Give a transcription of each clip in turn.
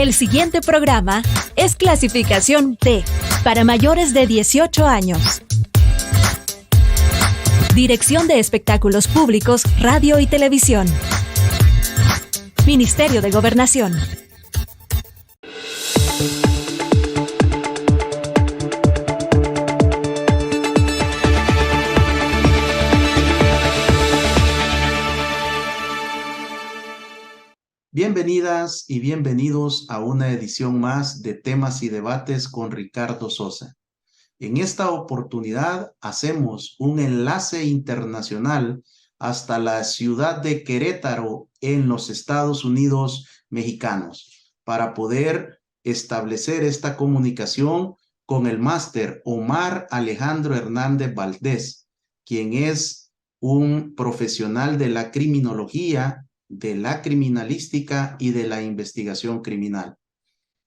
El siguiente programa es clasificación T, para mayores de 18 años. Dirección de Espectáculos Públicos, Radio y Televisión. Ministerio de Gobernación. Bienvenidas y bienvenidos a una edición más de Temas y Debates con Ricardo Sosa. En esta oportunidad hacemos un enlace internacional hasta la ciudad de Querétaro en los Estados Unidos mexicanos para poder establecer esta comunicación con el máster Omar Alejandro Hernández Valdés, quien es un profesional de la criminología, de la criminalística y de la investigación criminal.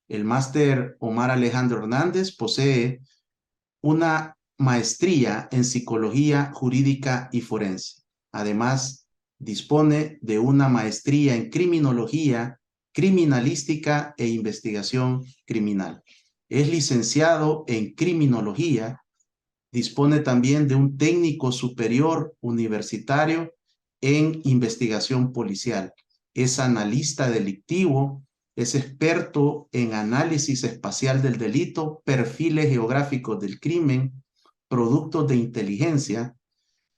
El máster Omar Alejandro Hernández posee una maestría en psicología jurídica y forense. Además, dispone de una maestría en criminología, criminalística e investigación criminal. Es licenciado en criminología, dispone también de un técnico superior universitario en investigación policial. Es analista delictivo, es experto en análisis espacial del delito, perfiles geográficos del crimen, productos de inteligencia.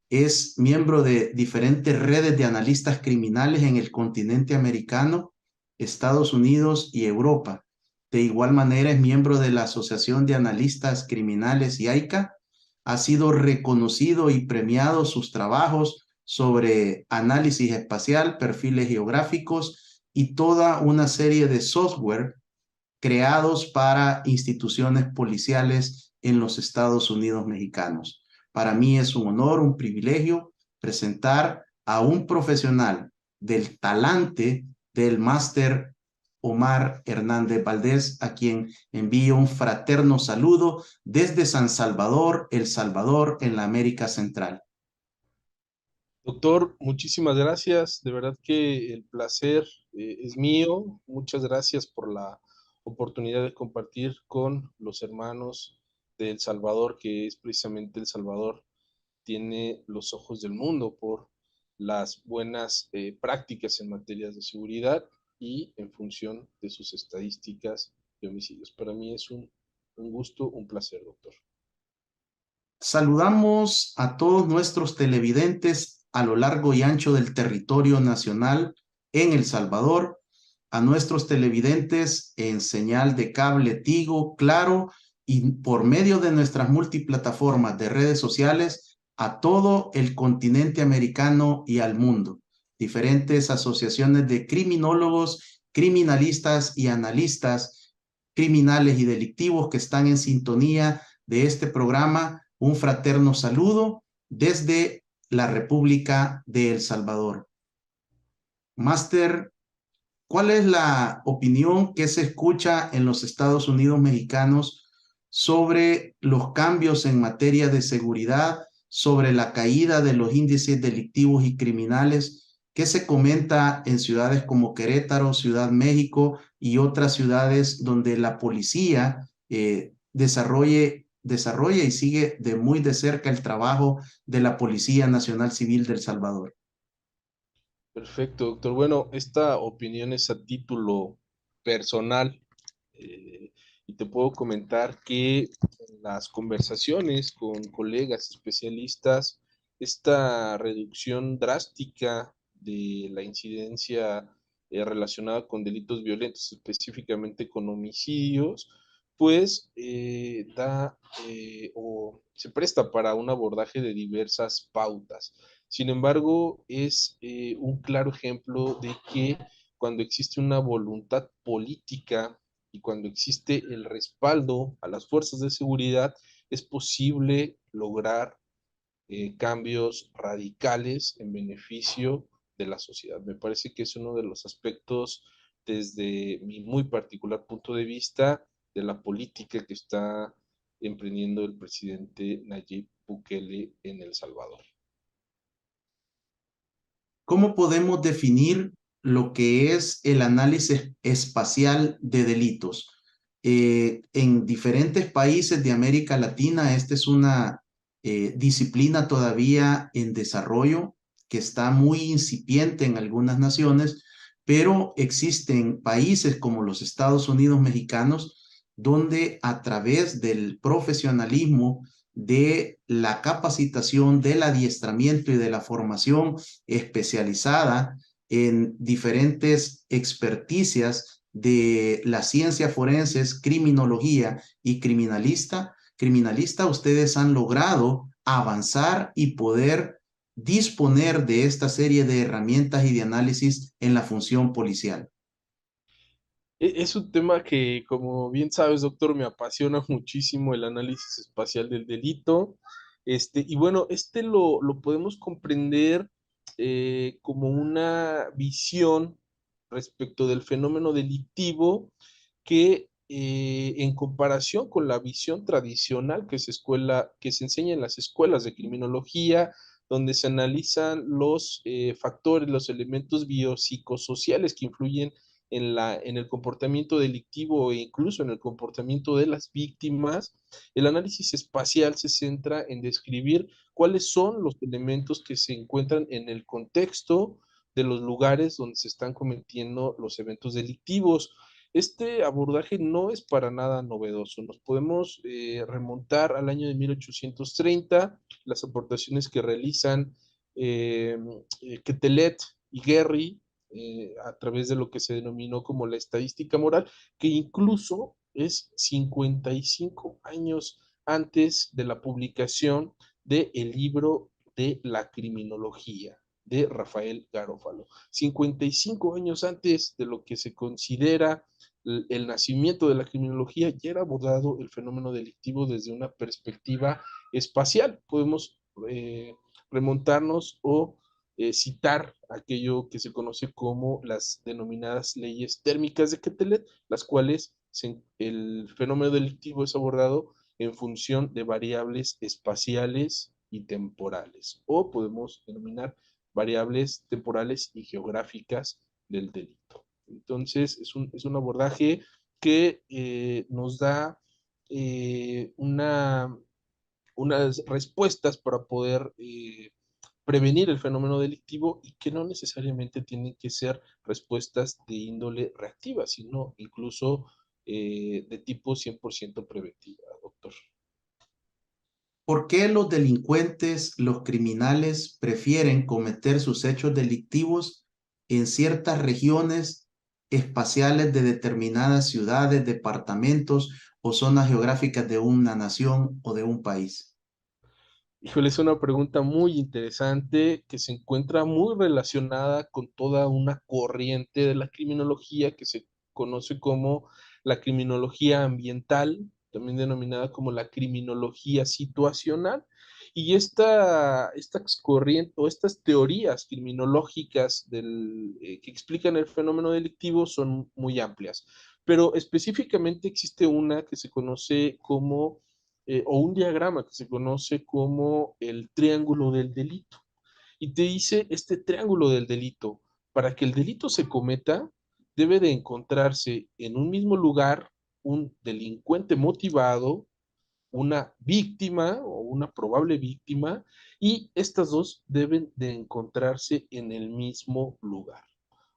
Es miembro de diferentes redes de analistas criminales en el continente americano, Estados Unidos y Europa. De igual manera es miembro de la Asociación de Analistas Criminales IAICA. Ha sido reconocido y premiado sus trabajos sobre análisis espacial, perfiles geográficos y toda una serie de software creados para instituciones policiales en los Estados Unidos mexicanos. Para mí es un honor, un privilegio presentar a un profesional del talante del máster Omar Hernández Valdés, a quien envío un fraterno saludo desde San Salvador, El Salvador, en la América Central. Doctor, muchísimas gracias. De verdad que el placer es mío. Muchas gracias por la oportunidad de compartir con los hermanos de El Salvador, que es precisamente El Salvador tiene los ojos del mundo por las buenas prácticas en materias de seguridad y en función de sus estadísticas de homicidios. Para mí es un gusto, un placer, doctor. Saludamos a todos nuestros televidentes a lo largo y ancho del territorio nacional en El Salvador, a nuestros televidentes en señal de cable Tigo, Claro, y por medio de nuestras multiplataformas de redes sociales a todo el continente americano y al mundo. Diferentes asociaciones de criminólogos, criminalistas y analistas criminales y delictivos que están en sintonía de este programa. Un fraterno saludo desde la República de El Salvador. Máster, ¿cuál es la opinión que se escucha en los Estados Unidos mexicanos sobre los cambios en materia de seguridad, sobre la caída de los índices delictivos y criminales? ¿Qué se comenta en ciudades como Querétaro, Ciudad México y otras ciudades donde la policía desarrolla y sigue de muy de cerca el trabajo de la Policía Nacional Civil de El Salvador? Perfecto, doctor. Bueno, esta opinión es a título personal y te puedo comentar que en las conversaciones con colegas especialistas, esta reducción drástica de la incidencia relacionada con delitos violentos, específicamente con homicidios, pues o se presta para un abordaje de diversas pautas. Sin embargo, es un claro ejemplo de que cuando existe una voluntad política y cuando existe el respaldo a las fuerzas de seguridad, es posible lograr cambios radicales en beneficio de la sociedad. Me parece que es uno de los aspectos, desde mi muy particular punto de vista, de la política que está emprendiendo el presidente Nayib Bukele en El Salvador. ¿Cómo podemos definir lo que es el análisis espacial de delitos. En diferentes países de América Latina, esta es una disciplina todavía en desarrollo que está muy incipiente en algunas naciones, pero existen países como los Estados Unidos mexicanos donde a través del profesionalismo, de la capacitación, del adiestramiento y de la formación especializada en diferentes experticias de las ciencias forenses, criminología y criminalista, ustedes han logrado avanzar y poder disponer de esta serie de herramientas y de análisis en la función policial. Es un tema que, como bien sabes, doctor, me apasiona muchísimo el análisis espacial del delito. Y bueno, lo podemos comprender como una visión respecto del fenómeno delictivo que en comparación con la visión tradicional que se enseña en las escuelas de criminología, donde se analizan los factores, los elementos biopsicosociales que influyen en el comportamiento delictivo e incluso en el comportamiento de las víctimas, el análisis espacial se centra en describir cuáles son los elementos que se encuentran en el contexto de los lugares donde se están cometiendo los eventos delictivos. Este abordaje no es para nada novedoso. Nos podemos remontar al año de 1830, las aportaciones que realizan Quetelet y Guerry a través de lo que se denominó como la estadística moral, que incluso es 55 años antes de la publicación del libro de la criminología de Rafael Garófalo. 55 años antes de lo que se considera el nacimiento de la criminología, ya era abordado el fenómeno delictivo desde una perspectiva espacial. Podemos remontarnos o citar aquello que se conoce como las denominadas leyes térmicas de Quetelet, las cuales el fenómeno delictivo es abordado en función de variables espaciales y temporales, o podemos denominar variables temporales y geográficas del delito. Entonces, es un abordaje que nos da unas respuestas para poder prevenir el fenómeno delictivo y que no necesariamente tienen que ser respuestas de índole reactiva, sino incluso de tipo 100% preventiva, doctor. ¿Por qué los delincuentes, los criminales prefieren cometer sus hechos delictivos en ciertas regiones espaciales de determinadas ciudades, departamentos o zonas geográficas de una nación o de un país? Híjole, es una pregunta muy interesante que se encuentra muy relacionada con toda una corriente de la criminología que se conoce como la criminología ambiental, también denominada como la criminología situacional. Y esta corriente o estas teorías criminológicas que explican el fenómeno delictivo son muy amplias, pero específicamente existe una que se conoce como o un diagrama que se conoce como el triángulo del delito. Y te dice este triángulo del delito, para que el delito se cometa, debe de encontrarse en un mismo lugar un delincuente motivado, una víctima o una probable víctima, y estas dos deben de encontrarse en el mismo lugar.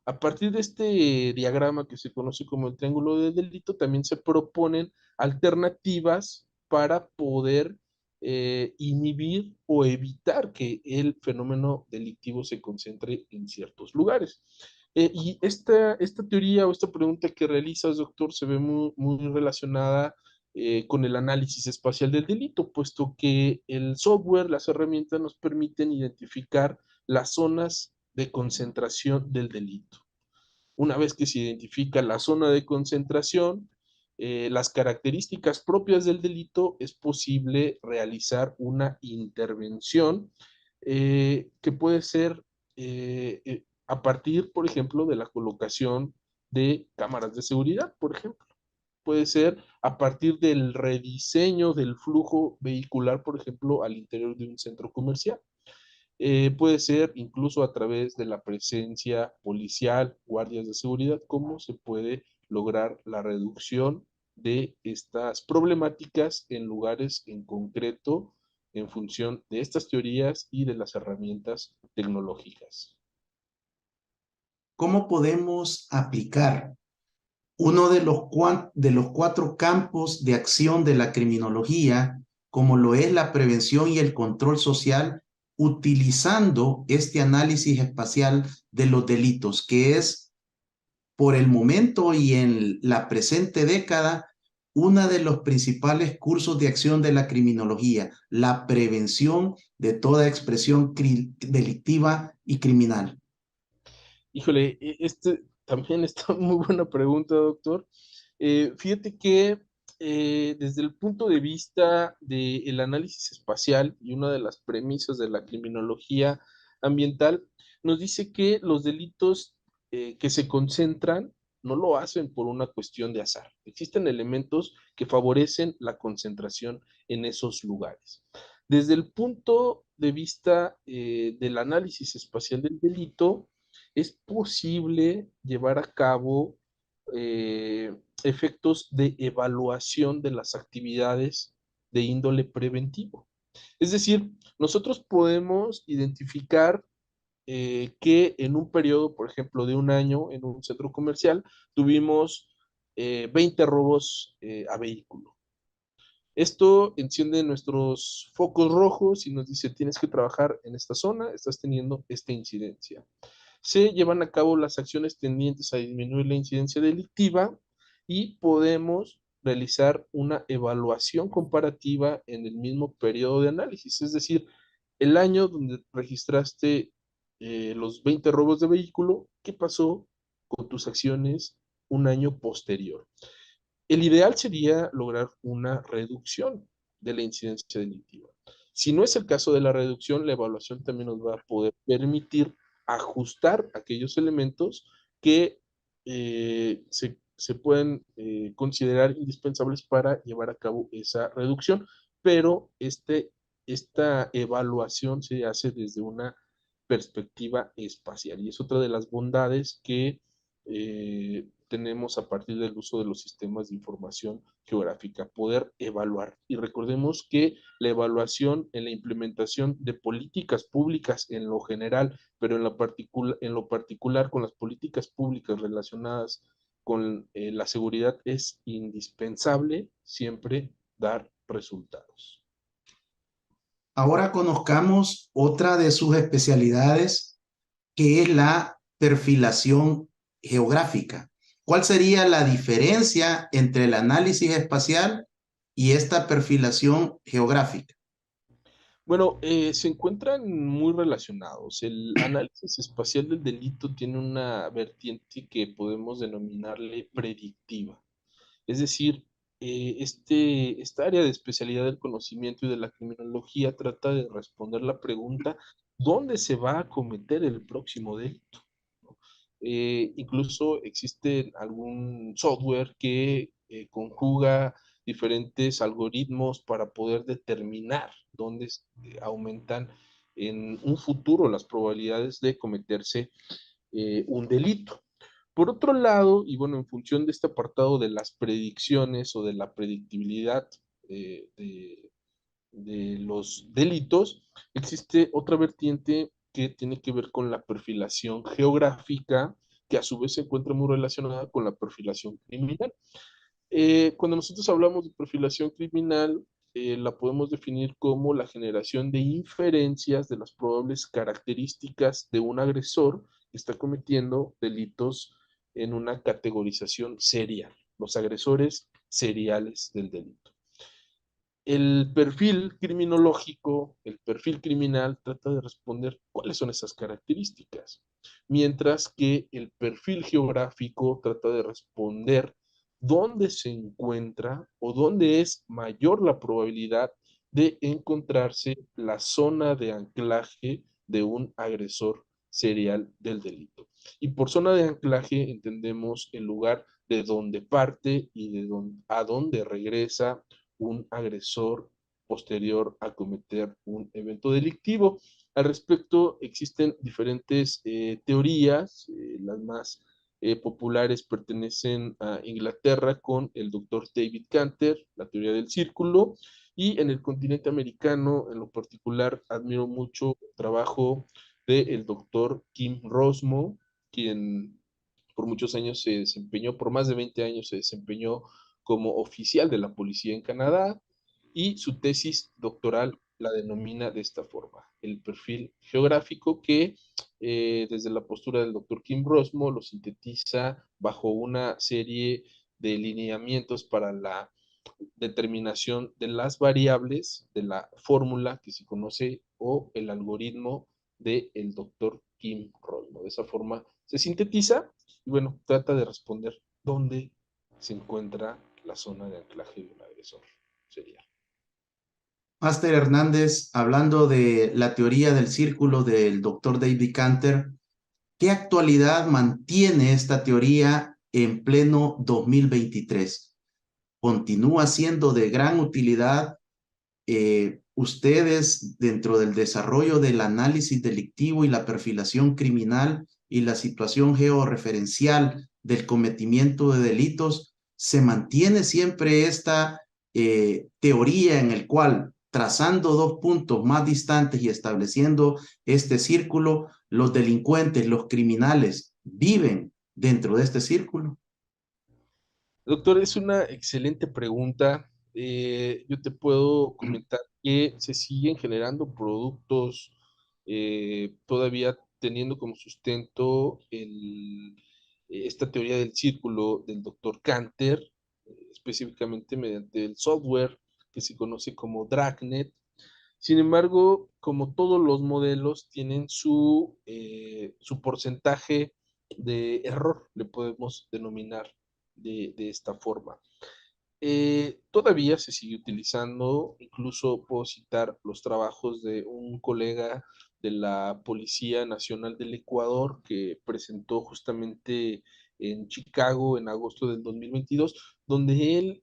A partir de este diagrama que se conoce como el triángulo del delito, también se proponen alternativas para poder inhibir o evitar que el fenómeno delictivo se concentre en ciertos lugares. Y esta teoría o esta pregunta que realizas, doctor, se ve muy relacionada con el análisis espacial del delito, puesto que el software, las herramientas nos permiten identificar las zonas de concentración del delito. Una vez que se identifica la zona de concentración, las características propias del delito, es posible realizar una intervención que puede ser a partir, por ejemplo, de la colocación de cámaras de seguridad, por ejemplo. Puede ser a partir del rediseño del flujo vehicular, por ejemplo, al interior de un centro comercial. Puede ser incluso a través de la presencia policial, guardias de seguridad, cómo se puede lograr la reducción de estas problemáticas en lugares en concreto en función de estas teorías y de las herramientas tecnológicas. ¿Cómo podemos aplicar uno de los cuatro campos de acción de la criminología, como lo es la prevención y el control social, utilizando este análisis espacial de los delitos, que es por el momento y en la presente década uno de los principales cursos de acción de la criminología, la prevención de toda expresión delictiva y criminal? Híjole, este también está muy buena pregunta, doctor. Fíjate que desde el punto de vista del análisis espacial y una de las premisas de la criminología ambiental, nos dice que los delitos que se concentran no lo hacen por una cuestión de azar. Existen elementos que favorecen la concentración en esos lugares. Desde el punto de vista del análisis espacial del delito, es posible llevar a cabo efectos de evaluación de las actividades de índole preventivo. Es decir, nosotros podemos identificar que en un periodo, por ejemplo, de un año en un centro comercial, tuvimos 20 robos a vehículo. Esto enciende nuestros focos rojos y nos dice, tienes que trabajar en esta zona, estás teniendo esta incidencia. Se llevan a cabo las acciones tendientes a disminuir la incidencia delictiva y podemos realizar una evaluación comparativa en el mismo periodo de análisis, es decir, el año donde registraste los 20 robos de vehículo, ¿qué pasó con tus acciones un año posterior? El ideal sería lograr una reducción de la incidencia delictiva. Si no es el caso de la reducción, la evaluación también nos va a poder permitir ajustar aquellos elementos que se pueden considerar indispensables para llevar a cabo esa reducción, pero esta evaluación se hace desde una perspectiva espacial y es otra de las bondades que tenemos a partir del uso de los sistemas de información geográfica, poder evaluar. Y recordemos que la evaluación en la implementación de políticas públicas en lo general, pero en lo particular con las políticas públicas relacionadas con la seguridad, es indispensable siempre dar resultados. Ahora conozcamos otra de sus especialidades, que es la perfilación geográfica. ¿Cuál sería la diferencia entre el análisis espacial y esta perfilación geográfica? Bueno, se encuentran muy relacionados. El análisis espacial del delito tiene una vertiente que podemos denominarle predictiva. Es decir, esta área de especialidad del conocimiento y de la criminología trata de responder la pregunta, ¿dónde se va a cometer el próximo delito? ¿No? Incluso existe algún software que conjuga diferentes algoritmos para poder determinar dónde aumentan en un futuro las probabilidades de cometerse un delito. Por otro lado, y bueno, en función de este apartado de las predicciones o de la predictibilidad de los delitos, existe otra vertiente que tiene que ver con la perfilación geográfica, que a su vez se encuentra muy relacionada con la perfilación criminal. Cuando nosotros hablamos de perfilación criminal, la podemos definir como la generación de inferencias de las probables características de un agresor que está cometiendo delitos en una categorización serial, los agresores seriales del delito. El perfil criminológico, el perfil criminal, trata de responder cuáles son esas características, mientras que el perfil geográfico trata de responder dónde se encuentra o dónde es mayor la probabilidad de encontrarse la zona de anclaje de un agresor serial del delito. Y por zona de anclaje entendemos el lugar de donde parte y a dónde regresa un agresor posterior a cometer un evento delictivo. Al respecto, existen diferentes teorías, las más populares pertenecen a Inglaterra con el doctor David Canter, la teoría del círculo, y en el continente americano, en lo particular, admiro mucho el trabajo del doctor Kim Rosmo, quien por muchos años se desempeñó, por más de 20 años se desempeñó como oficial de la policía en Canadá, y su tesis doctoral la denomina de esta forma: el perfil geográfico, que desde la postura del doctor Kim Rosmo lo sintetiza bajo una serie de lineamientos para la determinación de las variables de la fórmula que se conoce, o el algoritmo del doctor Kim Rosmo. De esa forma se sintetiza y bueno, trata de responder dónde se encuentra la zona de anclaje de un agresor serial. Máster Hernández, hablando de la teoría del círculo del doctor David Canter, ¿qué actualidad mantiene esta teoría en pleno 2023? ¿Continúa siendo de gran utilidad? Ustedes, dentro del desarrollo del análisis delictivo y la perfilación criminal y la situación georreferencial del cometimiento de delitos, se mantiene siempre esta teoría en el cual, trazando dos puntos más distantes y estableciendo este círculo, los delincuentes, los criminales, viven dentro de este círculo? Doctor, es una excelente pregunta. Yo te puedo comentar que se siguen generando productos todavía teniendo como sustento esta teoría del círculo del doctor Canter, específicamente mediante el software que se conoce como Dragnet. Sin embargo, como todos los modelos, tienen su porcentaje de error, le podemos denominar de esta forma. Todavía se sigue utilizando, incluso puedo citar los trabajos de un colega de la Policía Nacional del Ecuador que presentó justamente en Chicago en agosto del 2022, donde él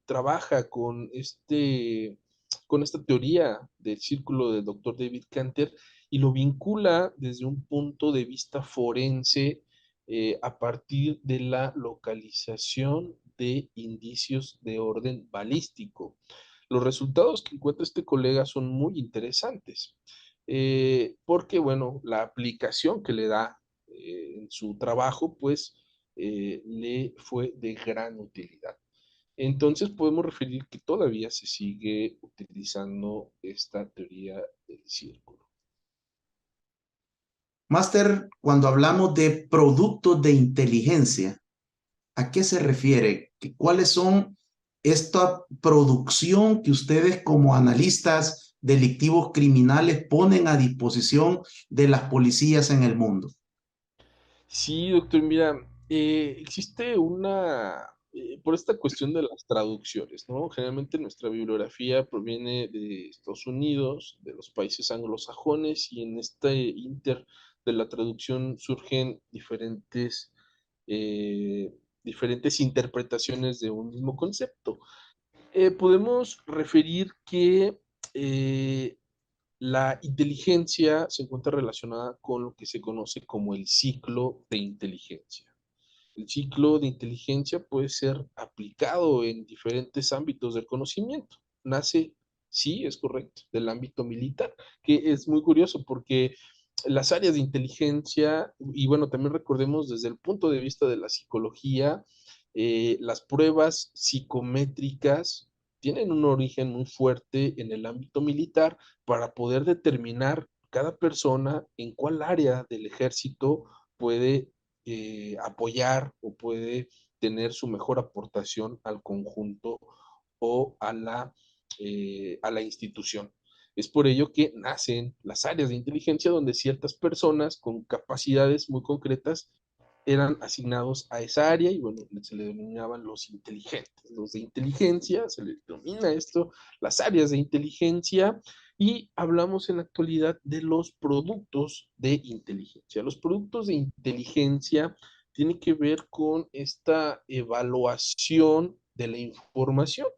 trabaja con esta teoría del círculo del doctor David Canter y lo vincula desde un punto de vista forense, a partir de la localización de indicios de orden balístico. Los resultados que encuentra este colega son muy interesantes, porque, bueno, la aplicación que le da en su trabajo, pues, le fue de gran utilidad. Entonces podemos referir que todavía se sigue utilizando esta teoría del círculo. Máster, cuando hablamos de productos de inteligencia, ¿a qué se refiere? ¿Cuáles son esta producción que ustedes como analistas delictivos criminales ponen a disposición de las policías en el mundo? Sí, doctor, mira, existe por esta cuestión de las traducciones, ¿no? Generalmente nuestra bibliografía proviene de Estados Unidos, de los países anglosajones, y en este inter de la traducción surgen eh, diferentes interpretaciones de un mismo concepto. Podemos referir que eh, la inteligencia se encuentra relacionada con lo que se conoce como el ciclo de inteligencia. El ciclo de inteligencia puede ser aplicado en diferentes ámbitos del conocimiento. Nace, sí, es correcto, del ámbito militar, que es muy curioso porque las áreas de inteligencia, y bueno, también recordemos desde el punto de vista de la psicología, las pruebas psicométricas tienen un origen muy fuerte en el ámbito militar para poder determinar cada persona en cuál área del ejército puede apoyar o puede tener su mejor aportación al conjunto o a la institución. Es por ello que nacen las áreas de inteligencia donde ciertas personas con capacidades muy concretas eran asignados a esa área y bueno, se le denominaban los inteligentes. Los de inteligencia, se les denomina esto, las áreas de inteligencia, y hablamos en la actualidad de los productos de inteligencia. Los productos de inteligencia tienen que ver con esta evaluación de la información.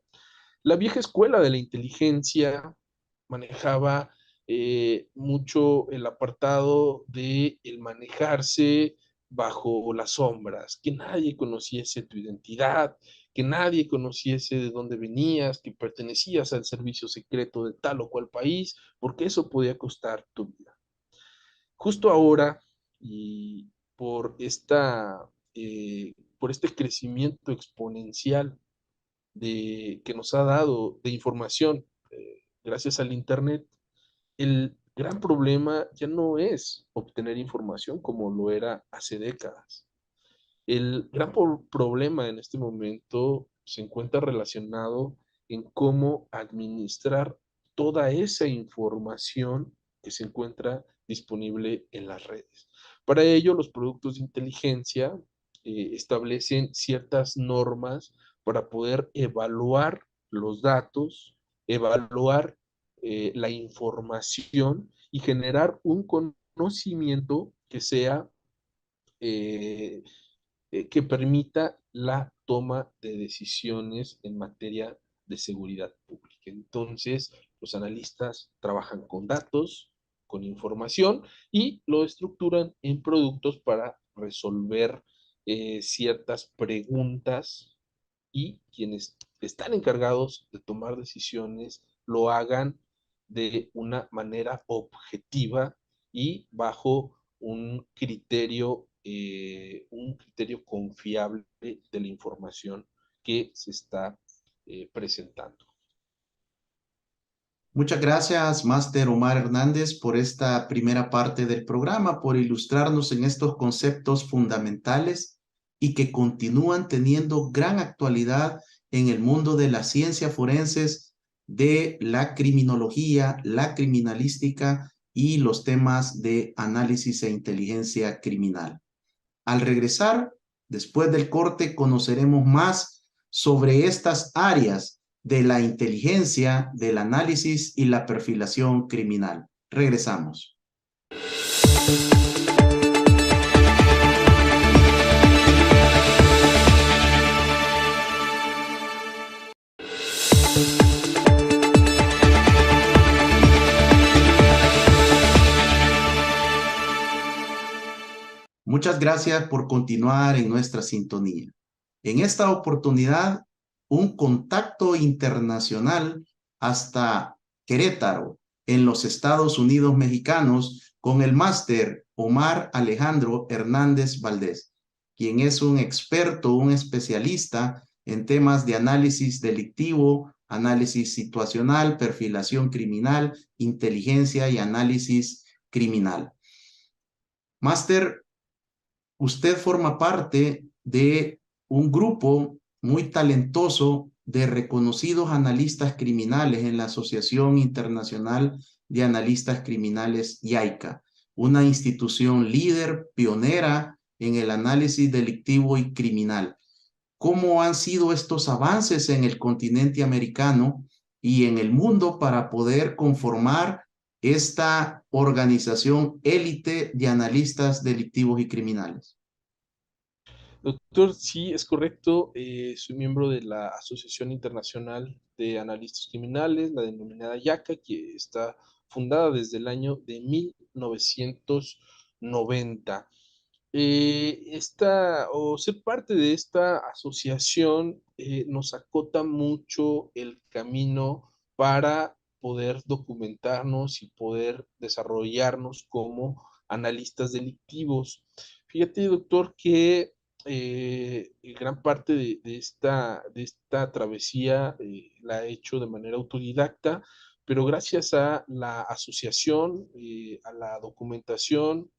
La vieja escuela de la inteligencia manejaba mucho el apartado de el manejarse bajo las sombras, que nadie conociese tu identidad, que nadie conociese de dónde venías, que pertenecías al servicio secreto de tal o cual país, porque eso podía costar tu vida. Justo ahora, y por por este crecimiento exponencial que nos ha dado de información gracias al Internet, el gran problema ya no es obtener información como lo era hace décadas. El gran problema en este momento se encuentra relacionado en cómo administrar toda esa información que se encuentra disponible en las redes. Para ello, los productos de inteligencia establecen ciertas normas para poder evaluar los datos, evaluar la información y generar un conocimiento que sea eh, que permita la toma de decisiones en materia de seguridad pública. Entonces, los analistas trabajan con datos, con información y lo estructuran en productos para resolver ciertas preguntas y quienes están encargados de tomar decisiones lo hagan de una manera objetiva y bajo un criterio confiable de la información que se está presentando. Muchas gracias, Máster Omar Hernández, por esta primera parte del programa, por ilustrarnos en estos conceptos fundamentales y que continúan teniendo gran actualidad en el mundo de las ciencias forenses, de la criminología, la criminalística y los temas de análisis e inteligencia criminal. Al regresar, después del corte, conoceremos más sobre estas áreas de la inteligencia, del análisis y la perfilación criminal. Regresamos. Muchas gracias por continuar en nuestra sintonía. En esta oportunidad, un contacto internacional hasta Querétaro, en los Estados Unidos mexicanos, con el máster Omar Alejandro Hernández Valdés, quien es un experto, un especialista en temas de análisis delictivo, análisis situacional, perfilación criminal, inteligencia y análisis criminal. Máster, usted forma parte de un grupo muy talentoso de reconocidos analistas criminales en la Asociación Internacional de Analistas Criminales YAICA, una institución líder, pionera en el análisis delictivo y criminal. ¿Cómo han sido estos avances en el continente americano y en el mundo para poder conformar esta organización élite de analistas delictivos y criminales? Doctor, sí, es correcto. Soy miembro de la Asociación Internacional de Analistas Criminales, la denominada YACA, que está fundada desde el año de 1990. O ser parte de esta asociación nos acota mucho el camino para poder documentarnos y poder desarrollarnos como analistas delictivos. Fíjate, doctor, que gran parte de esta travesía la he hecho de manera autodidacta, pero gracias a la asociación, a la documentación,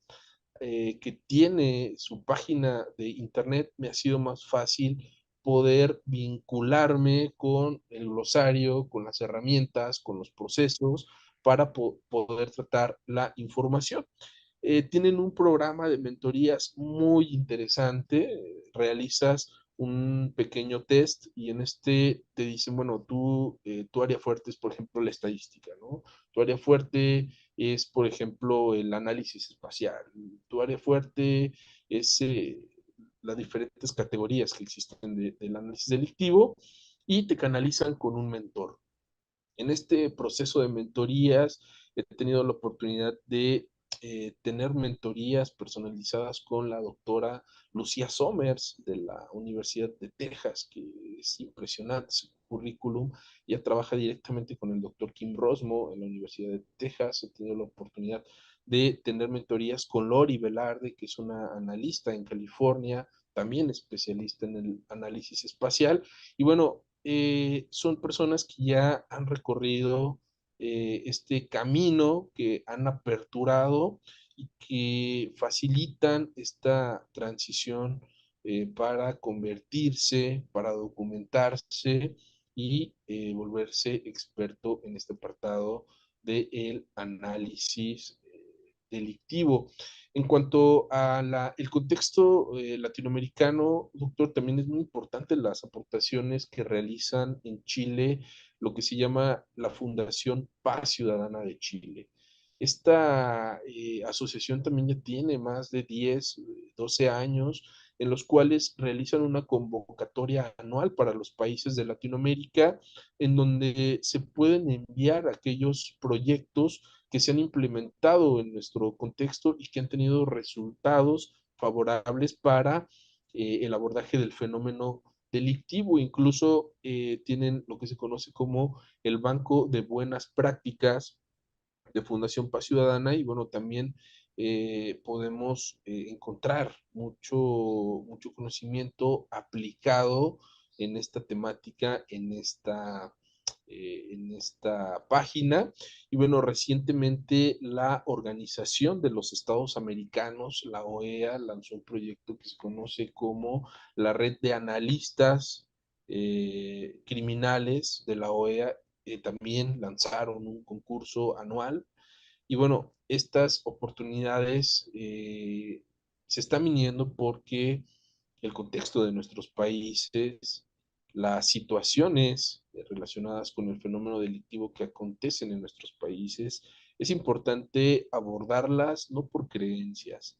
que tiene su página de internet, me ha sido más fácil poder vincularme con el glosario, con las herramientas, con los procesos para poder tratar la información. Tienen un programa de mentorías muy interesante, realizas un pequeño test y en este te dicen, bueno, tu área fuerte es, por ejemplo, la estadística, ¿no? Tu área fuerte es, por ejemplo, el análisis espacial. Tu área fuerte es las diferentes categorías que existen del análisis delictivo y te canalizan con un mentor. En este proceso de mentorías he tenido la oportunidad de tener mentorías personalizadas con la doctora Lucía Somers de la Universidad de Texas, que es impresionante su currículum. Ella trabaja directamente con el doctor Kim Rosmo en la Universidad de Texas. He tenido la oportunidad de tener mentorías con Lori Velarde, que es una analista en California, también especialista en el análisis espacial. Y bueno, son personas que ya han recorrido este camino, que han aperturado y que facilitan esta transición para convertirse, para documentarse y volverse experto en este apartado del análisis delictivo. En cuanto a el contexto latinoamericano, doctor, también es muy importante las aportaciones que realizan en Chile lo que se llama la Fundación Paz Ciudadana de Chile. Esta asociación también ya tiene más de 10, 12 años en los cuales realizan una convocatoria anual para los países de Latinoamérica, en donde se pueden enviar aquellos proyectos que se han implementado en nuestro contexto y que han tenido resultados favorables para el abordaje del fenómeno delictivo. Incluso tienen lo que se conoce como el Banco de Buenas Prácticas de Fundación Paz Ciudadana, y bueno, también podemos encontrar mucho conocimiento aplicado en esta temática, en esta página. Y bueno, recientemente la Organización de los Estados Americanos, la OEA, lanzó un proyecto que se conoce como la Red de Analistas Criminales de la OEA. También lanzaron un concurso anual. Y bueno, estas oportunidades se están viniendo porque el contexto de nuestros países, las situaciones relacionadas con el fenómeno delictivo que acontecen en nuestros países, es importante abordarlas no por creencias,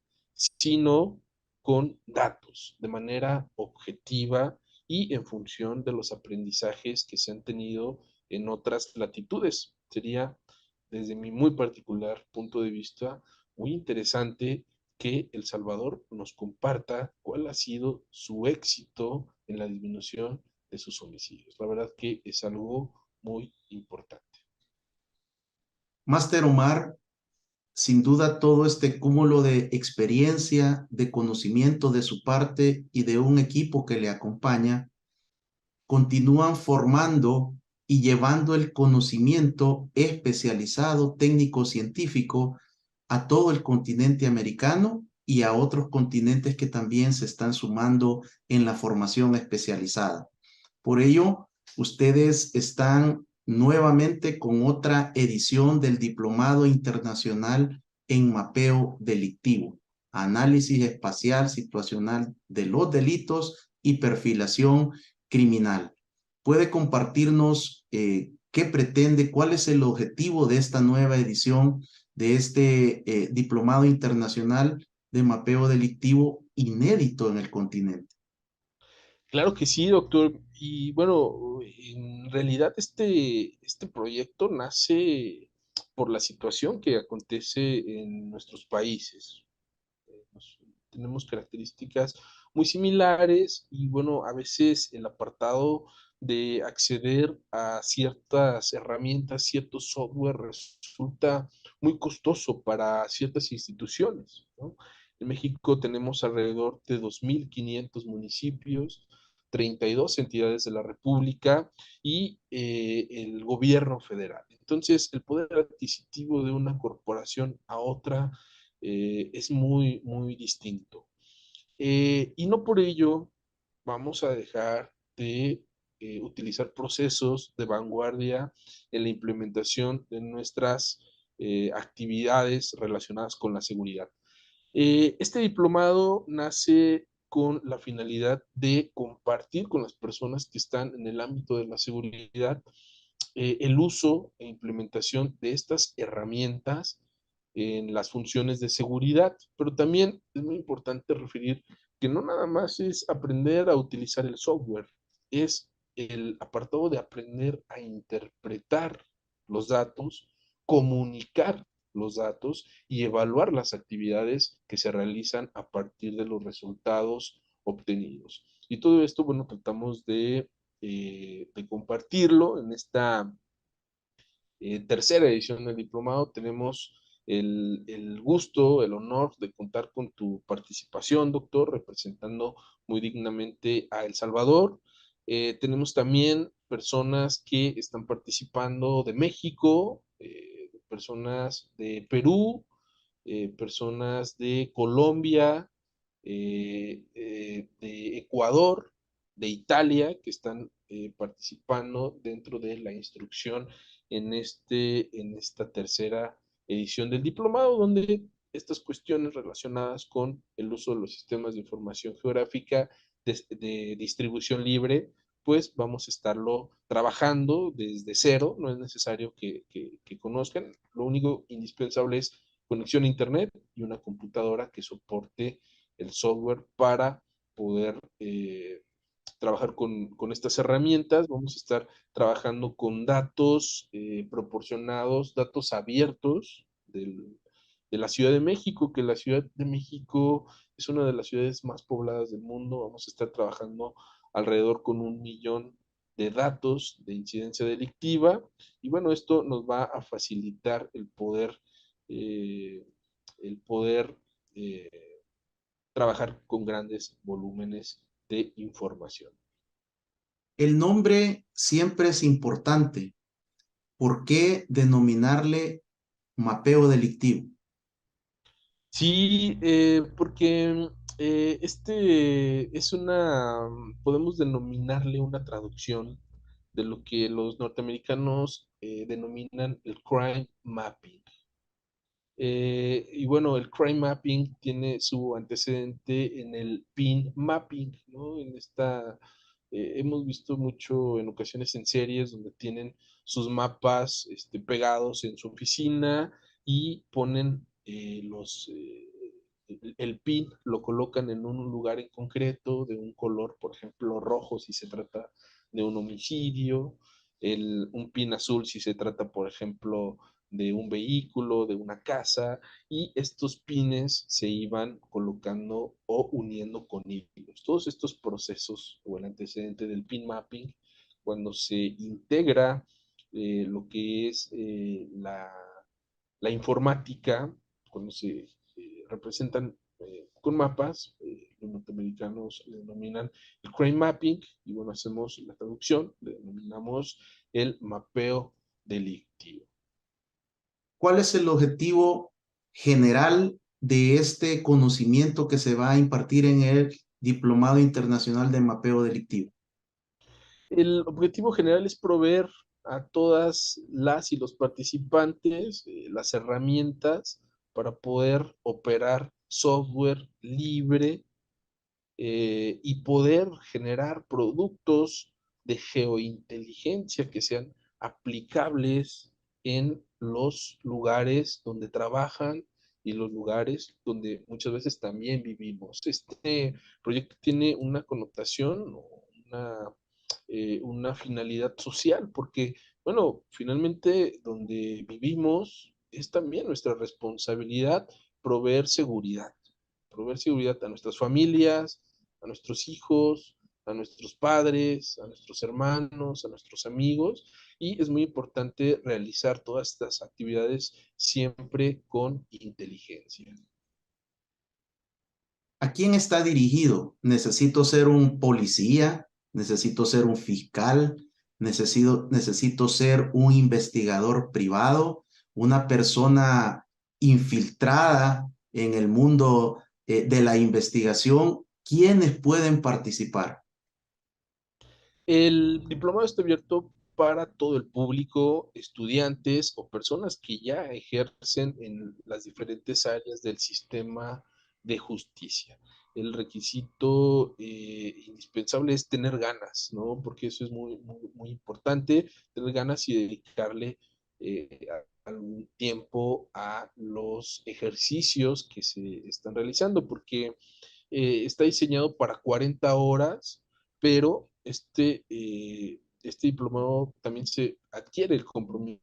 sino con datos, de manera objetiva y en función de los aprendizajes que se han tenido en otras latitudes. Sería, desde mi muy particular punto de vista, muy interesante que El Salvador nos comparta cuál ha sido su éxito en la disminución de sus homicidios. La verdad que es algo muy importante. Máster Omar, sin duda todo este cúmulo de experiencia, de conocimiento de su parte y de un equipo que le acompaña, continúan formando y llevando el conocimiento especializado, técnico-científico a todo el continente americano y a otros continentes que también se están sumando en la formación especializada. Por ello, ustedes están nuevamente con otra edición del Diplomado Internacional en Mapeo Delictivo, Análisis Espacial Situacional de los Delitos y Perfilación Criminal. ¿Puede compartirnos qué pretende, cuál es el objetivo de esta nueva edición de este Diplomado Internacional de Mapeo Delictivo inédito en el continente? Claro que sí, doctor. Y bueno, en realidad este proyecto nace por la situación que acontece en nuestros países. Tenemos características muy similares y bueno, a veces el apartado de acceder a ciertas herramientas, ciertos software resulta muy costoso para ciertas instituciones, ¿no? En México tenemos alrededor de 2.500 municipios, 32 entidades de la República y el gobierno federal. Entonces, el poder adquisitivo de una corporación a otra es muy distinto. Y no por ello vamos a dejar de utilizar procesos de vanguardia en la implementación de nuestras actividades relacionadas con la seguridad. Este diplomado nace con la finalidad de compartir con las personas que están en el ámbito de la seguridad el uso e implementación de estas herramientas en las funciones de seguridad, pero también es muy importante referir que no nada más es aprender a utilizar el software, es el apartado de aprender a interpretar los datos comunicar los datos y evaluar las actividades que se realizan a partir de los resultados obtenidos. Y todo esto, bueno, tratamos de compartirlo en esta tercera edición del diplomado. Tenemos el gusto, el honor de contar con tu participación, doctor, representando muy dignamente a El Salvador. Tenemos también personas que están participando de México, personas de Perú, personas de Colombia, de Ecuador, de Italia, que están participando dentro de la instrucción en esta tercera edición del diplomado, donde estas cuestiones relacionadas con el uso de los sistemas de información geográfica de distribución libre, pues vamos a estarlo trabajando desde cero. No es necesario que conozcan, lo único indispensable es conexión a internet y una computadora que soporte el software para poder trabajar con estas herramientas. Vamos a estar trabajando con datos proporcionados, datos abiertos de la Ciudad de México, que la Ciudad de México es una de las ciudades más pobladas del mundo. Vamos a estar trabajando alrededor con 1 millón de datos de incidencia delictiva, y bueno, esto nos va a facilitar eh, el poder eh, trabajar con grandes volúmenes de información. El nombre siempre es importante. ¿Por qué denominarle mapeo delictivo? Sí, porque este es podemos denominarle una traducción de lo que los norteamericanos denominan el crime mapping. Y bueno, el crime mapping tiene su antecedente en el pin mapping, ¿no? Hemos visto mucho en ocasiones en series donde tienen sus mapas pegados en su oficina y ponen el pin, lo colocan en un lugar en concreto, de un color, por ejemplo, rojo si se trata de un homicidio, un pin azul si se trata, por ejemplo, de un vehículo, de una casa, y estos pines se iban colocando o uniendo con hilos. Todos estos procesos o el antecedente del pin mapping, cuando se integra lo que es la informática, cuando se representan con mapas, los norteamericanos le denominan el crane mapping, y bueno, hacemos la traducción, le denominamos el mapeo delictivo. ¿Cuál es el objetivo general de este conocimiento que se va a impartir en el Diplomado Internacional de Mapeo Delictivo? El objetivo general es proveer a todas las y los participantes las herramientas para poder operar software libre y poder generar productos de geointeligencia que sean aplicables en los lugares donde trabajan y los lugares donde muchas veces también vivimos. Este proyecto tiene una connotación, una finalidad social, porque, bueno, finalmente donde vivimos es también nuestra responsabilidad proveer seguridad, a nuestras familias, a nuestros hijos, a nuestros padres, a nuestros hermanos, a nuestros amigos, y es muy importante realizar todas estas actividades siempre con inteligencia. ¿A quién está dirigido? ¿Necesito ser un policía? ¿Necesito ser un fiscal? ¿Necesito ser un investigador privado? ¿Una persona infiltrada en el mundo de la investigación? ¿Quiénes pueden participar? El diplomado está abierto para todo el público, estudiantes o personas que ya ejercen en las diferentes áreas del sistema de justicia. El requisito indispensable es tener ganas, ¿no? Porque eso es muy importante, tener ganas y dedicarle algún tiempo a los ejercicios que se están realizando, porque está diseñado para 40 horas, pero este diplomado también se adquiere el compromiso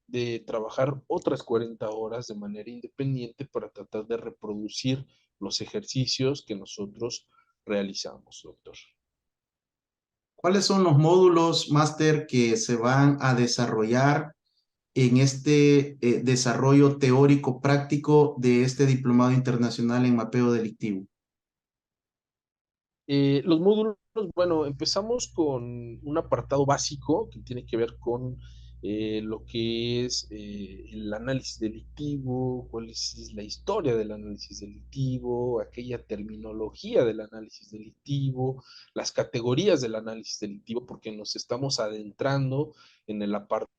de trabajar otras 40 horas de manera independiente para tratar de reproducir los ejercicios que nosotros realizamos, doctor. ¿Cuáles son los módulos máster que se van a desarrollar en este desarrollo teórico práctico de este diplomado internacional en mapeo delictivo? Los módulos, bueno, empezamos con un apartado básico que tiene que ver con lo que es el análisis delictivo, cuál es la historia del análisis delictivo, aquella terminología del análisis delictivo, las categorías del análisis delictivo, porque nos estamos adentrando en el apartado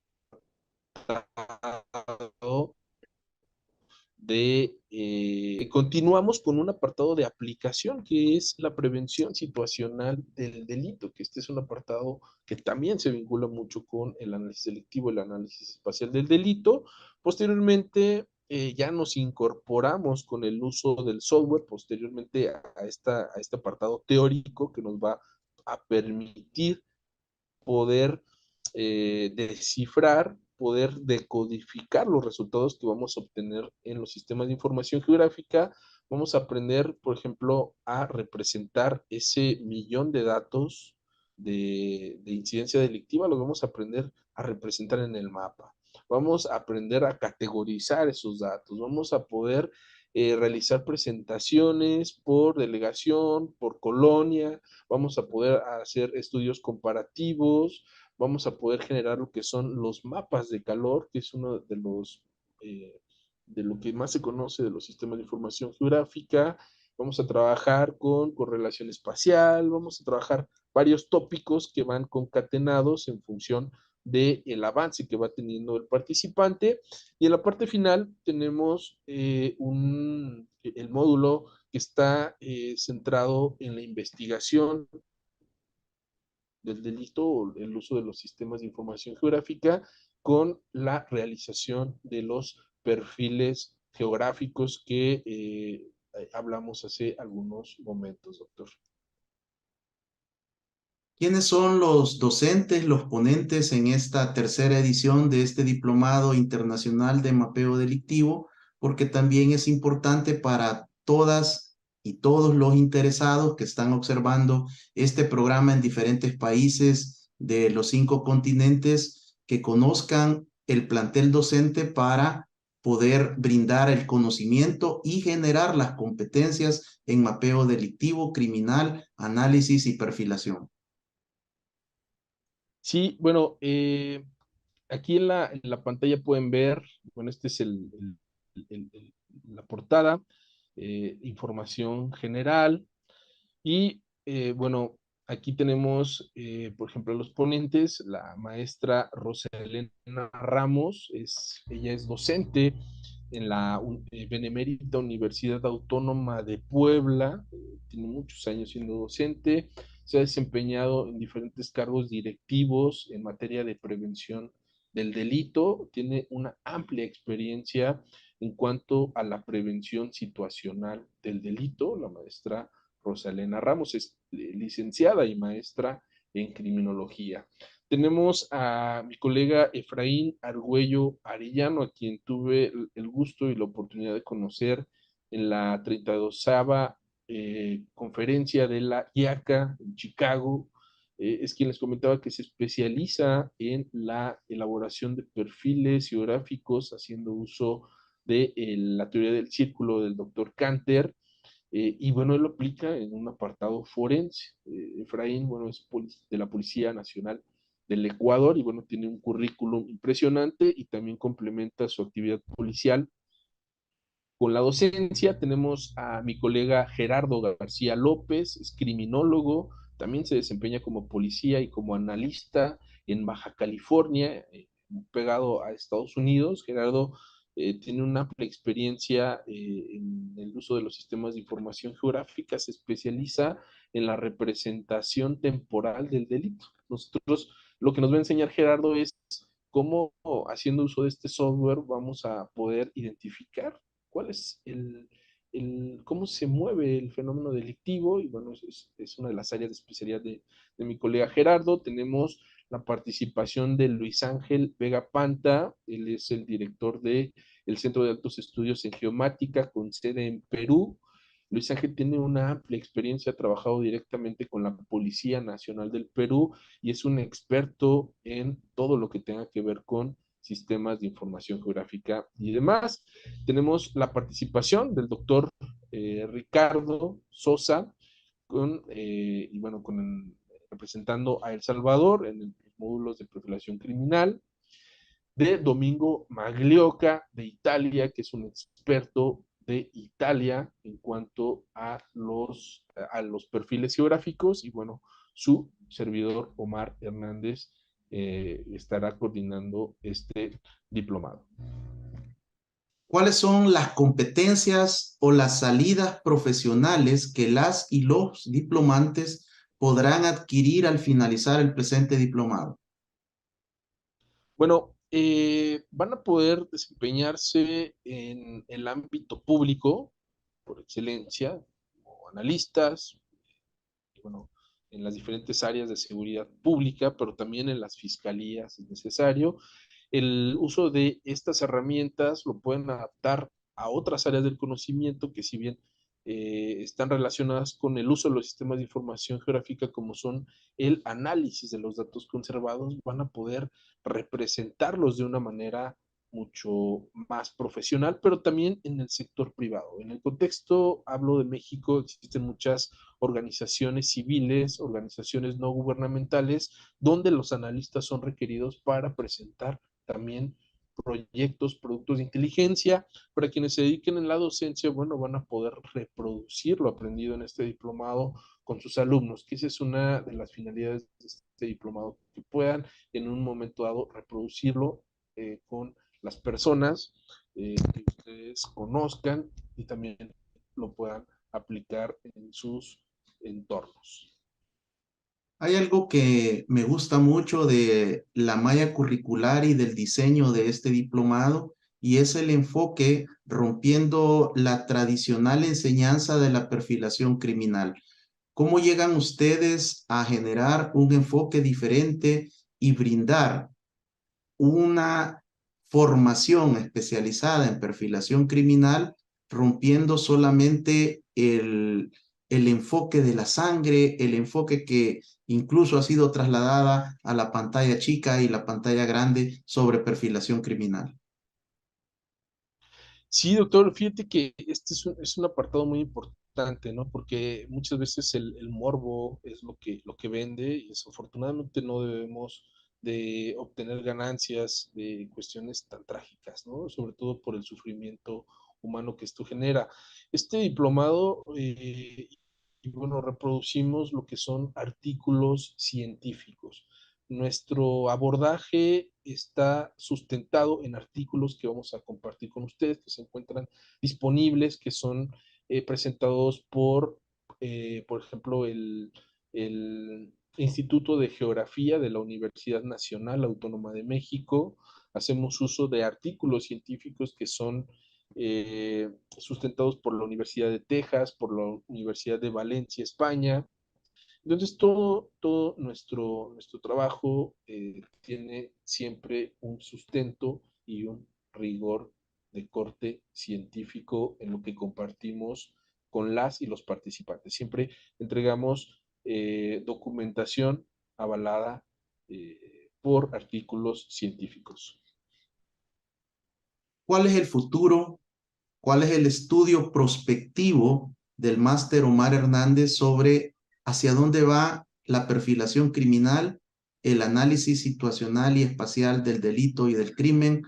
continuamos con un apartado de aplicación que es la prevención situacional del delito, que este es un apartado que también se vincula mucho con el análisis delictivo, el análisis espacial del delito. Posteriormente, ya nos incorporamos con el uso del software, posteriormente a este apartado teórico que nos va a permitir poder descifrar, poder decodificar los resultados que vamos a obtener en los sistemas de información geográfica. Vamos a aprender, por ejemplo, a representar ese millón de datos de incidencia delictiva, lo vamos a aprender a representar en el mapa. Vamos a aprender a categorizar esos datos, vamos a poder realizar presentaciones por delegación, por colonia, vamos a poder hacer estudios comparativos, vamos a poder generar lo que son los mapas de calor, que es uno de los de lo que más se conoce de los sistemas de información geográfica. Vamos a trabajar con correlación espacial, vamos a trabajar varios tópicos que van concatenados en función del avance que va teniendo el participante. Y en la parte final tenemos el módulo que está centrado en la investigación del delito o el uso de los sistemas de información geográfica con la realización de los perfiles geográficos que hablamos hace algunos momentos, doctor. ¿Quiénes son los docentes, los ponentes en esta tercera edición de este diplomado internacional de mapeo delictivo? Porque también es importante para todas y todos los interesados que están observando este programa en diferentes países de los 5 continentes que conozcan el plantel docente para poder brindar el conocimiento y generar las competencias en mapeo delictivo, criminal, análisis y perfilación. Sí, bueno, aquí en la pantalla pueden ver, bueno, este es la portada, información general. Y bueno, aquí tenemos, por ejemplo, los ponentes, la maestra Rosa Elena Ramos, ella es docente en la Benemérita Universidad Autónoma de Puebla, tiene muchos años siendo docente, se ha desempeñado en diferentes cargos directivos en materia de prevención del delito, tiene una amplia experiencia en cuanto a la prevención situacional del delito. La maestra Rosalena Ramos es licenciada y maestra en criminología. Tenemos a mi colega Efraín Argüello Arellano, a quien tuve el gusto y la oportunidad de conocer en la 32ª conferencia de la IACA en Chicago. Es quien les comentaba que se especializa en la elaboración de perfiles geográficos haciendo uso de la teoría del círculo del doctor Canter. Y bueno, él lo aplica en un apartado forense. Efraín, bueno, es de la Policía Nacional del Ecuador y bueno, tiene un currículum impresionante y también complementa su actividad policial con la docencia. Tenemos a mi colega Gerardo García López, es criminólogo, también se desempeña como policía y como analista en Baja California, pegado a Estados Unidos. Gerardo tiene una amplia experiencia en el uso de los sistemas de información geográfica, se especializa en la representación temporal del delito. Nosotros lo que nos va a enseñar Gerardo es cómo haciendo uso de este software vamos a poder identificar cuál es cómo se mueve el fenómeno delictivo, y bueno, es una de las áreas de especialidad de mi colega Gerardo. Tenemos la participación de Luis Ángel Vega Panta. Él es el director del Centro de Altos Estudios en Geomática con sede en Perú. Luis Ángel tiene una amplia experiencia, ha trabajado directamente con la Policía Nacional del Perú y es un experto en todo lo que tenga que ver con sistemas de información geográfica y demás. Tenemos la participación del doctor Ricardo Sosa, y bueno, representando a El Salvador en los módulos de perfilación criminal, de Domingo Maglioca de Italia, que es un experto de Italia en cuanto a los perfiles geográficos, y bueno, su servidor Omar Hernández estará coordinando este diplomado. ¿Cuáles son las competencias o las salidas profesionales que las y los diplomantes podrán adquirir al finalizar el presente diplomado? Bueno, van a poder desempeñarse en el ámbito público por excelencia, como analistas, y bueno, en las diferentes áreas de seguridad pública, pero también en las fiscalías si es necesario. El uso de estas herramientas lo pueden adaptar a otras áreas del conocimiento que si bien están relacionadas con el uso de los sistemas de información geográfica como son el análisis de los datos conservados, van a poder representarlos de una manera mucho más profesional, pero también en el sector privado. En el contexto, hablo de México, existen muchas organizaciones civiles, organizaciones no gubernamentales, donde los analistas son requeridos para presentar también proyectos, productos de inteligencia. Para quienes se dediquen en la docencia, bueno, van a poder reproducir lo aprendido en este diplomado con sus alumnos, que esa es una de las finalidades de este diplomado, que puedan en un momento dado reproducirlo con las personas que ustedes conozcan y también lo puedan aplicar en sus entornos. Hay algo que me gusta mucho de la malla curricular y del diseño de este diplomado, y es el enfoque rompiendo la tradicional enseñanza de la perfilación criminal. ¿Cómo llegan ustedes a generar un enfoque diferente y brindar una formación especializada en perfilación criminal, rompiendo solamente el enfoque de la sangre, el enfoque que incluso ha sido trasladada a la pantalla chica y la pantalla grande sobre perfilación criminal? Sí, doctor, fíjate que este es un apartado muy importante, ¿no? Porque muchas veces el morbo es lo que vende y desafortunadamente no debemos de obtener ganancias de cuestiones tan trágicas, ¿no? Sobre todo por el sufrimiento humano que esto genera. Este diplomado, y bueno, reproducimos lo que son artículos científicos. Nuestro abordaje está sustentado en artículos que vamos a compartir con ustedes, que se encuentran disponibles, que son presentados por ejemplo, el Instituto de Geografía de la Universidad Nacional Autónoma de México. Hacemos uso de artículos científicos que son sustentados por la Universidad de Texas, por la Universidad de Valencia, España. Entonces, todo nuestro trabajo tiene siempre un sustento y un rigor de corte científico en lo que compartimos con las y los participantes. Siempre entregamos documentación avalada por artículos científicos. ¿Cuál es el futuro? ¿Cuál es el estudio prospectivo del máster Omar Hernández sobre hacia dónde va la perfilación criminal, el análisis situacional y espacial del delito y del crimen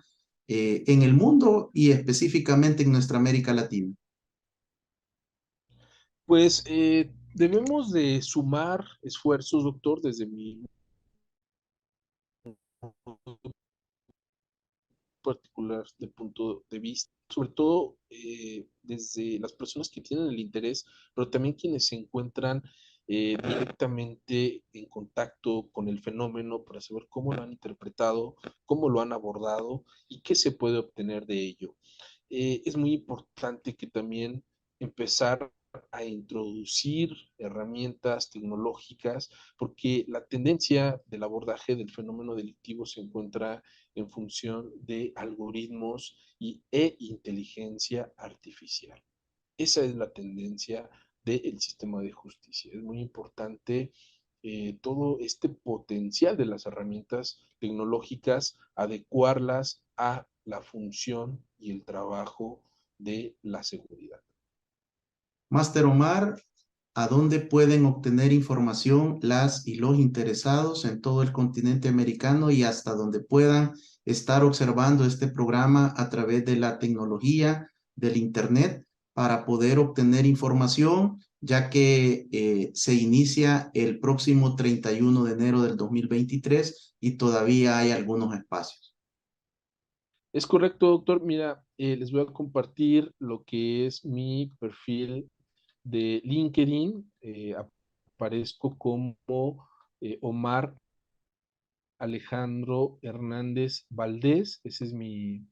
en el mundo y específicamente en nuestra América Latina? Pues debemos de sumar esfuerzos, doctor, desde mi particular de punto de vista, sobre todo desde las personas que tienen el interés, pero también quienes se encuentran directamente en contacto con el fenómeno para saber cómo lo han interpretado, cómo lo han abordado y qué se puede obtener de ello. Es muy importante que también empezar a introducir herramientas tecnológicas, porque la tendencia del abordaje del fenómeno delictivo se encuentra en función de algoritmos e inteligencia artificial. Esa es la tendencia del sistema de justicia. Es muy importante todo este potencial de las herramientas tecnológicas, adecuarlas a la función y el trabajo de la seguridad. Máster Omar, ¿a dónde pueden obtener información las y los interesados en todo el continente americano y hasta donde puedan estar observando este programa a través de la tecnología del Internet para poder obtener información, ya que se inicia el próximo 31 de enero del 2023 y todavía hay algunos espacios? Es correcto, doctor. Mira, les voy a compartir lo que es mi perfil de LinkedIn. Aparezco como Omar Alejandro Hernández Valdés. Ese es mi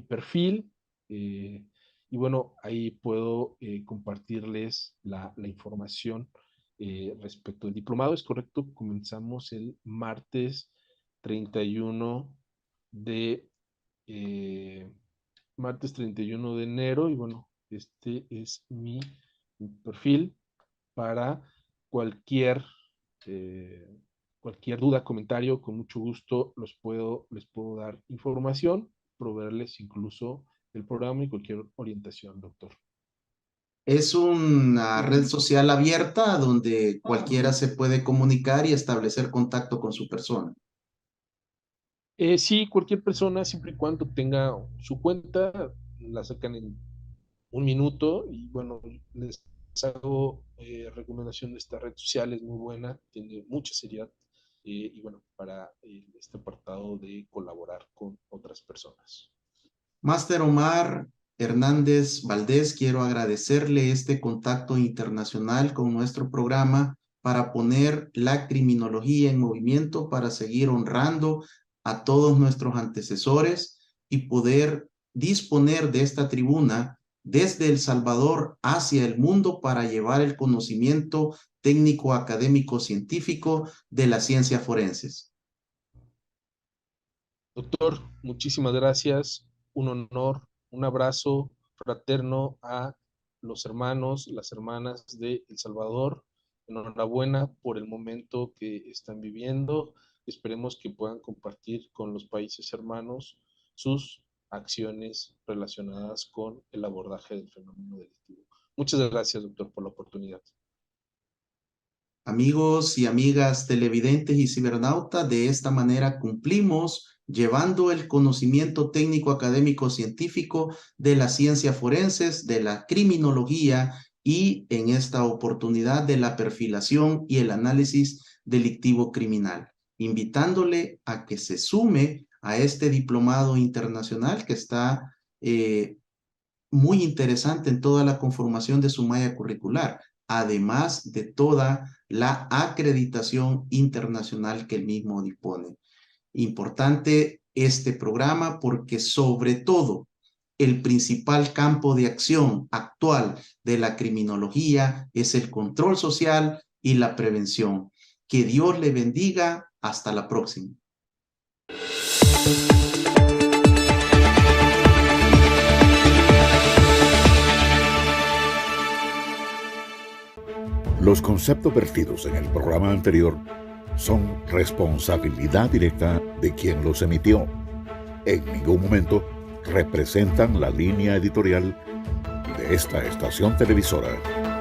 perfil. Y bueno, ahí puedo compartirles la información respecto al diplomado. Es correcto, comenzamos el martes 31 de enero y bueno, este es mi perfil para cualquier duda, comentario, con mucho gusto les puedo dar información, proveerles incluso el programa y cualquier orientación, doctor. Es una red social abierta donde cualquiera se puede comunicar y establecer contacto con su persona. Sí, cualquier persona, siempre y cuando tenga su cuenta, la sacan en un minuto y bueno, les hago recomendación de esta red social, es muy buena, tiene mucha seriedad y bueno, para este apartado de colaborar con otras personas. Máster Omar Hernández Valdés, quiero agradecerle este contacto internacional con nuestro programa para poner la criminología en movimiento, para seguir honrando a todos nuestros antecesores y poder disponer de esta tribuna desde El Salvador hacia el mundo para llevar el conocimiento técnico, académico, científico de las ciencias forenses. Doctor, muchísimas gracias, un honor, un abrazo fraterno a los hermanos, las hermanas de El Salvador. Enhorabuena por el momento que están viviendo. Esperemos que puedan compartir con los países hermanos sus acciones relacionadas con el abordaje del fenómeno delictivo. Muchas gracias, doctor, por la oportunidad. Amigos y amigas televidentes y cibernautas, de esta manera cumplimos llevando el conocimiento técnico, académico, científico de las ciencias forenses, de la criminología y en esta oportunidad de la perfilación y el análisis delictivo criminal, invitándole a que se sume a este diplomado internacional que está muy interesante en toda la conformación de su malla curricular, además de toda la acreditación internacional que el mismo dispone. Importante este programa porque sobre todo el principal campo de acción actual de la criminología es el control social y la prevención. Que Dios le bendiga. Hasta la próxima. Los conceptos vertidos en el programa anterior son responsabilidad directa de quien los emitió. En ningún momento representan la línea editorial de esta estación televisora.